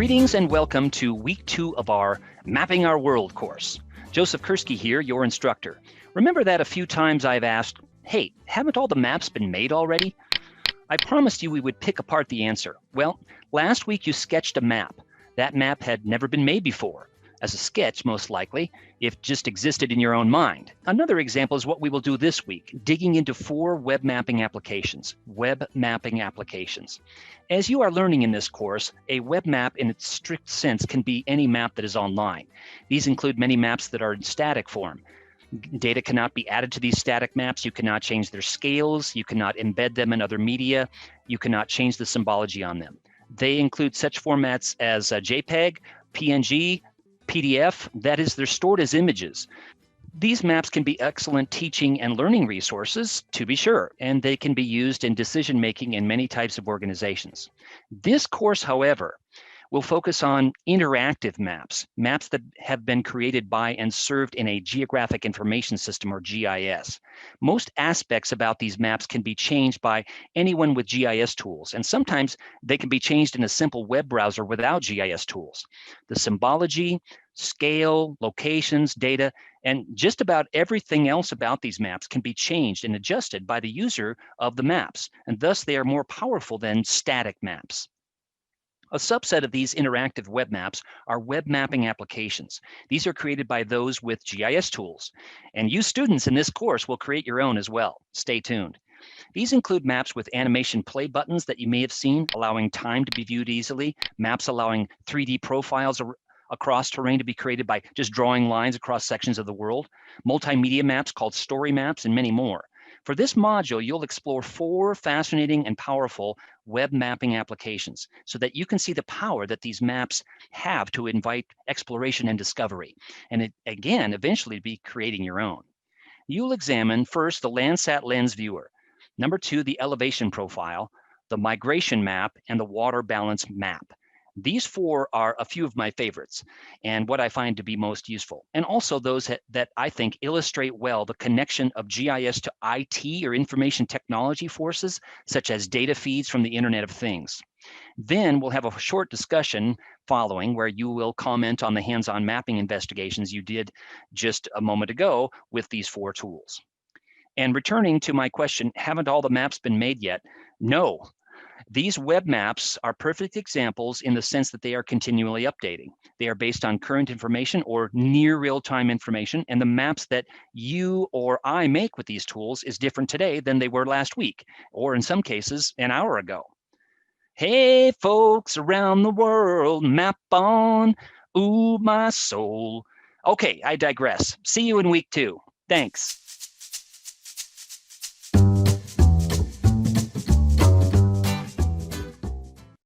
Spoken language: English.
Greetings and welcome to week 2 of our Mapping Our World course. Joseph Kursky here, your instructor. Remember that a few times I've asked, hey, haven't all the maps been made already? I promised you we would pick apart the answer. Well, last week you sketched a map. That map had never been made before. As a sketch, most likely, if just existed in your own mind. Another example is what we will do this week, digging into 4 web mapping applications. As you are learning in this course, a web map in its strict sense can be any map that is online. These include many maps that are in static form. Data cannot be added to these static maps. You cannot change their scales. You cannot embed them in other media. You cannot change the symbology on them. They include such formats as JPEG, PNG, PDF, that is, they're stored as images. These maps can be excellent teaching and learning resources, to be sure, and they can be used in decision-making in many types of organizations. This course, however, will focus on interactive maps, maps that have been created by and served in a geographic information system, or GIS. Most aspects about these maps can be changed by anyone with GIS tools, and sometimes they can be changed in a simple web browser without GIS tools. The symbology, scale, locations, data, and just about everything else about these maps can be changed and adjusted by the user of the maps, and thus they are more powerful than static maps. A subset of these interactive web maps are web mapping applications. These are created by those with GIS tools, and you students in this course will create your own as well. Stay tuned. These include maps with animation play buttons that you may have seen, allowing time to be viewed easily, maps allowing 3D profiles across terrain to be created by just drawing lines across sections of the world, multimedia maps called story maps, and many more. For this module, you'll explore 4 fascinating and powerful web mapping applications so that you can see the power that these maps have to invite exploration and discovery, and again, eventually be creating your own. You'll examine first the Landsat Lens Viewer, number 2, the elevation profile, the migration map, and the water balance map. These 4 are a few of my favorites and what I find to be most useful, and also those that I think illustrate well the connection of GIS to IT, or information technology forces, such as data feeds from the Internet of Things. Then we'll have a short discussion following where you will comment on the hands-on mapping investigations you did just a moment ago with these 4 tools. And returning to my question, haven't all the maps been made yet? No. These web maps are perfect examples in the sense that they are continually updating. They are based on current information or near real-time information, and the maps that you or I make with these tools is different today than they were last week, or in some cases, an hour ago. Hey, folks around the world, map on, ooh, my soul. Okay, I digress. See you in week 2. Thanks.